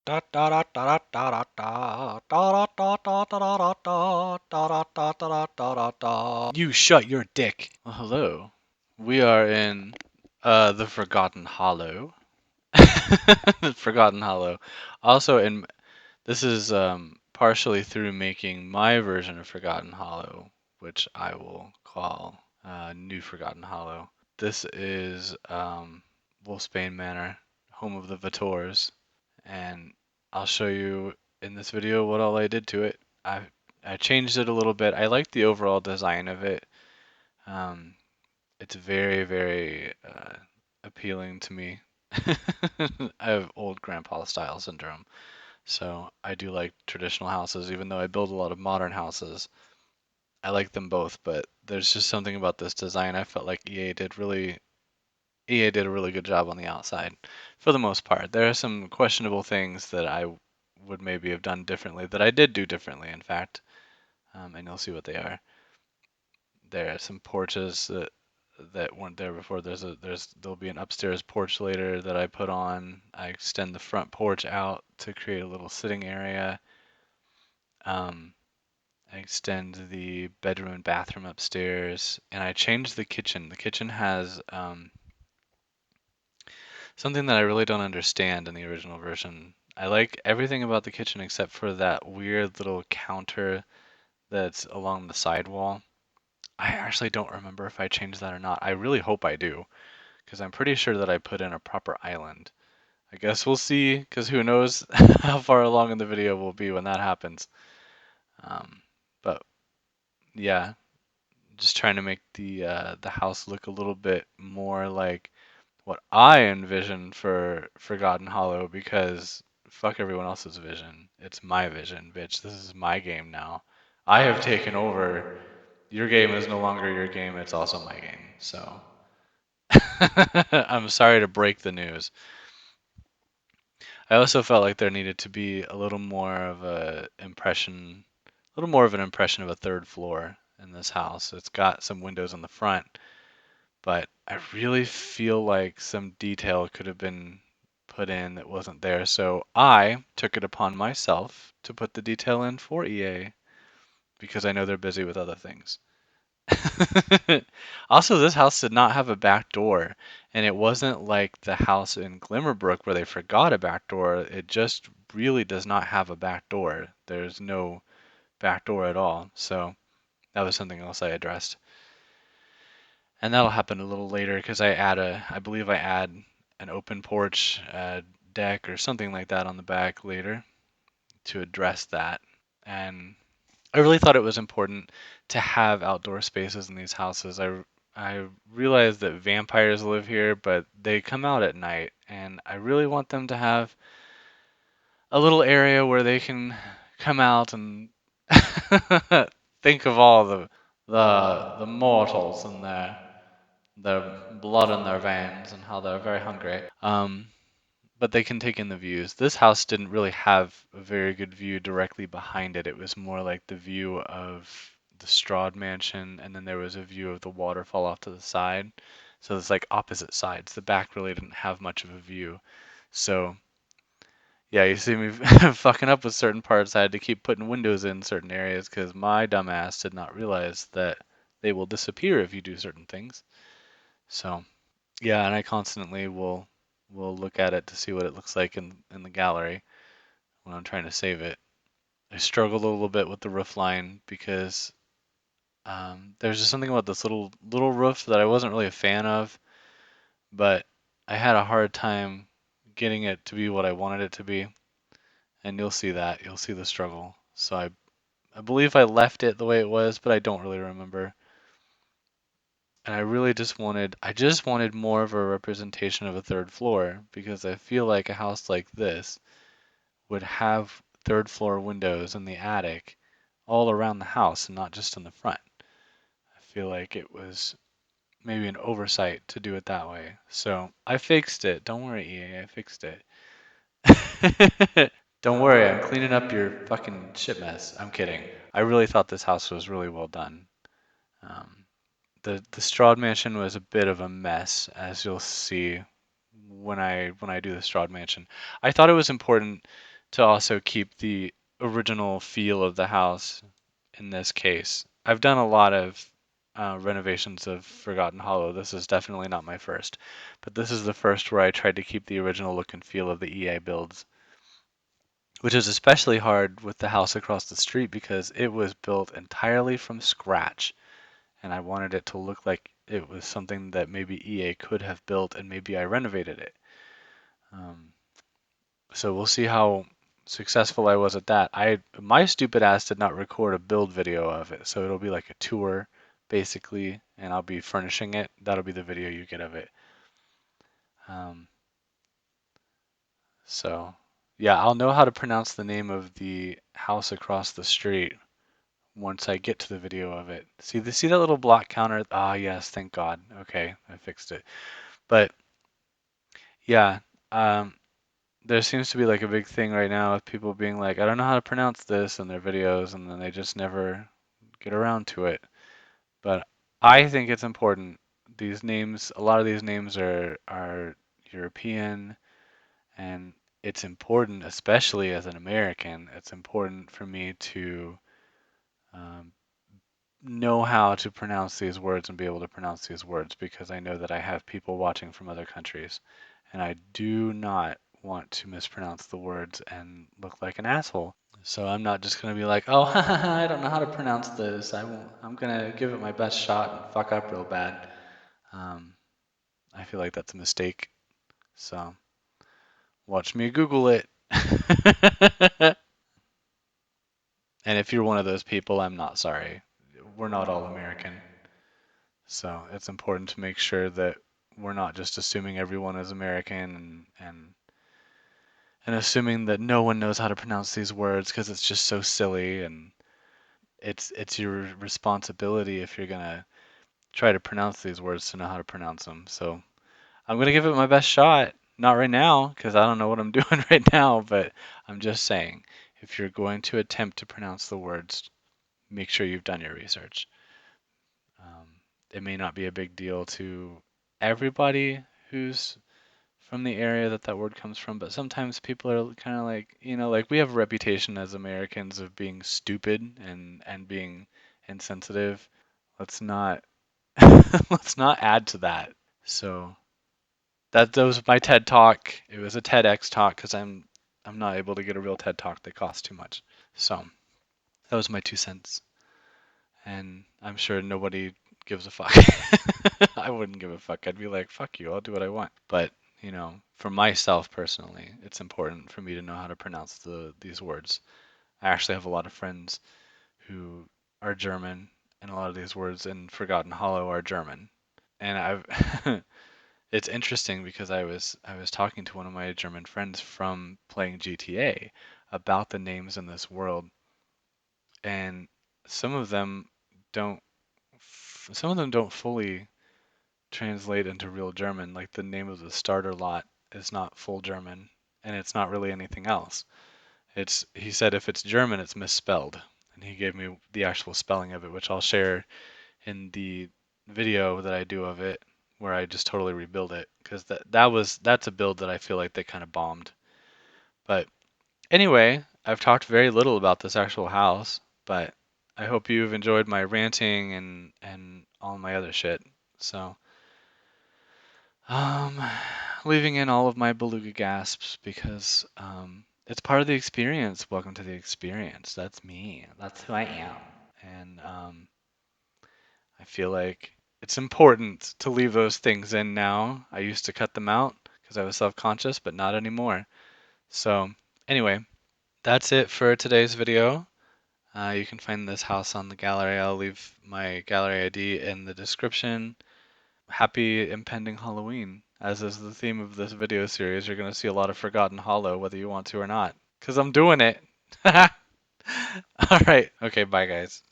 Da da da da da da da da da da da da da da da da da da da. You shut your dick. Well, hello. We are in the Forgotten Hollow. Forgotten Hollow. Also, in this is partially through making my version of Forgotten Hollow, which I will call New Forgotten Hollow. This is Wolfsbane Manor, home of the Vatores, and I'll show you in this video what all I did to it. I changed it a little bit. I like the overall design of it. Um, it's very appealing to me. I have old grandpa style syndrome, so I do like traditional houses, even though I build a lot of modern houses. I like them both, but there's just something about this design. I felt like EA did a really good job on the outside for the most part. There are some questionable things that I would maybe have done differently, that I did do differently, in fact, and you'll see what they are. There are some porches that weren't there before. There'll be an upstairs porch later that I put on. I extend the front porch out to create a little sitting area. Um, I extend the bedroom and bathroom upstairs, and I changed the kitchen. The kitchen has something that I really don't understand in the original version. I like everything about the kitchen except for that weird little counter that's along the side wall. I actually don't remember if I changed that or not. I really hope I do, because I'm pretty sure that I put in a proper island. I guess we'll see, because who knows how far along in the video we'll be when that happens. Um, but yeah, just trying to make the house look a little bit more like what I envision for Forgotten Hollow, because fuck everyone else's vision. It's my vision, bitch. This is my game now. I have taken over. Your game is no longer your game, it's also my game. So I'm sorry to break the news. I also felt like there needed to be a little more of a little more of an impression of a third floor in this house. It's got some windows on the front, but I really feel like some detail could have been put in that wasn't there. So I took it upon myself to put the detail in for EA because I know they're busy with other things. Also, this house did not have a back door, and it wasn't like the house in Glimmerbrook where they forgot a back door. It just really does not have a back door. There's no back door at all. So that was something else I addressed. And that'll happen a little later because I believe I add an open porch deck or something like that on the back later to address that. And I really thought it was important to have outdoor spaces in these houses. I realize that vampires live here, but they come out at night, and I really want them to have a little area where they can come out and think of all the mortals and their blood in their veins and how they're very hungry. But they can take in the views. This house didn't really have a very good view directly behind it. It was more like the view of the Strahd mansion, and then there was a view of the waterfall off to the side. So it's like opposite sides. The back really didn't have much of a view. So yeah, you see me fucking up with certain parts. I had to keep putting windows in certain areas because my dumbass did not realize that they will disappear if you do certain things. So yeah, and I constantly will look at it to see what it looks like in the gallery when I'm trying to save it. I struggled a little bit with the roof line because there's just something about this little roof that I wasn't really a fan of, but I had a hard time getting it to be what I wanted it to be, and you'll see that. You'll see the struggle. So I believe I left it the way it was, but I don't really remember. And I just wanted more of a representation of a third floor because I feel like a house like this would have third floor windows in the attic all around the house and not just in the front. I feel like it was maybe an oversight to do it that way. So I fixed it. Don't worry, EA, I fixed it. Don't worry, I'm cleaning up your fucking shit mess. I'm kidding. I really thought this house was really well done. Um, the Strahd mansion was a bit of a mess, as you'll see when I do the Strahd mansion. I thought it was important to also keep the original feel of the house in this case. I've done a lot of renovations of Forgotten Hollow. This is definitely not my first, but this is the first where I tried to keep the original look and feel of the EA builds, which is especially hard with the house across the street because it was built entirely from scratch, and I wanted it to look like it was something that maybe EA could have built, and maybe I renovated it. Um, so we'll see how successful I was at that. My stupid ass did not record a build video of it, so it'll be like a tour basically, and I'll be furnishing it. That'll be the video you get of it. Um, so yeah, I'll know how to pronounce the name of the house across the street once I get to the video of it. See that little block counter? Ah, yes, thank God. Okay, I fixed it. But yeah, um, there seems to be like a big thing right now with people being like, I don't know how to pronounce this in their videos, and then they just never get around to it. But I think it's important. These names, a lot of these names are European, and it's important, especially as an American, it's important for me to um, know how to pronounce these words and be able to pronounce these words because I know that I have people watching from other countries, and I do not want to mispronounce the words and look like an asshole. So I'm not just gonna be like, oh, I don't know how to pronounce this. I won't. I'm gonna give it my best shot and fuck up real bad. Um, I feel like that's a mistake. So watch me Google it. And if you're one of those people, I'm not sorry. We're not all American. So it's important to make sure that we're not just assuming everyone is American and assuming that no one knows how to pronounce these words because it's just so silly, and it's your responsibility if you're gonna try to pronounce these words to know how to pronounce them. So I'm gonna give it my best shot. Not right now because I don't know what I'm doing right now, but I'm just saying if you're going to attempt to pronounce the words, make sure you've done your research. Um, it may not be a big deal to everybody who's from the area that that word comes from, but sometimes people are kind of like, like we have a reputation as Americans of being stupid and being insensitive. Let's not let's not add to that. So that was my TED talk. It was a TEDx talk because I'm not able to get a real TED talk that costs too much. So that was my 2 cents, and I'm sure nobody gives a fuck. I wouldn't give a fuck. I'd be like, fuck you, I'll do what I want. But, for myself personally, it's important for me to know how to pronounce these words. I actually have a lot of friends who are German, and a lot of these words in Forgotten Hollow are German. And I've it's interesting because I was talking to one of my German friends from playing GTA about the names in this world, and some of them don't some of them don't fully translate into real German. Like the name of the starter lot is not full German, and it's not really anything else. He said if it's German, it's misspelled, and he gave me the actual spelling of it, which I'll share in the video that I do of it, where I just totally rebuild it, because that's a build that I feel like they kind of bombed. But anyway, I've talked very little about this actual house, but I hope you've enjoyed my ranting and all my other shit. So Um, leaving in all of my beluga gasps because it's part of the experience. Welcome to the experience. That's me. That's who I am. And I feel like it's important to leave those things in now. I used to cut them out because I was self-conscious, but not anymore. So anyway, that's it for today's video. You can find this house on the gallery. I'll leave my gallery ID in the description. Happy impending Halloween. As is the theme of this video series, you're going to see a lot of Forgotten Hollow, whether you want to or not. Because I'm doing it. All right. Okay, bye, guys.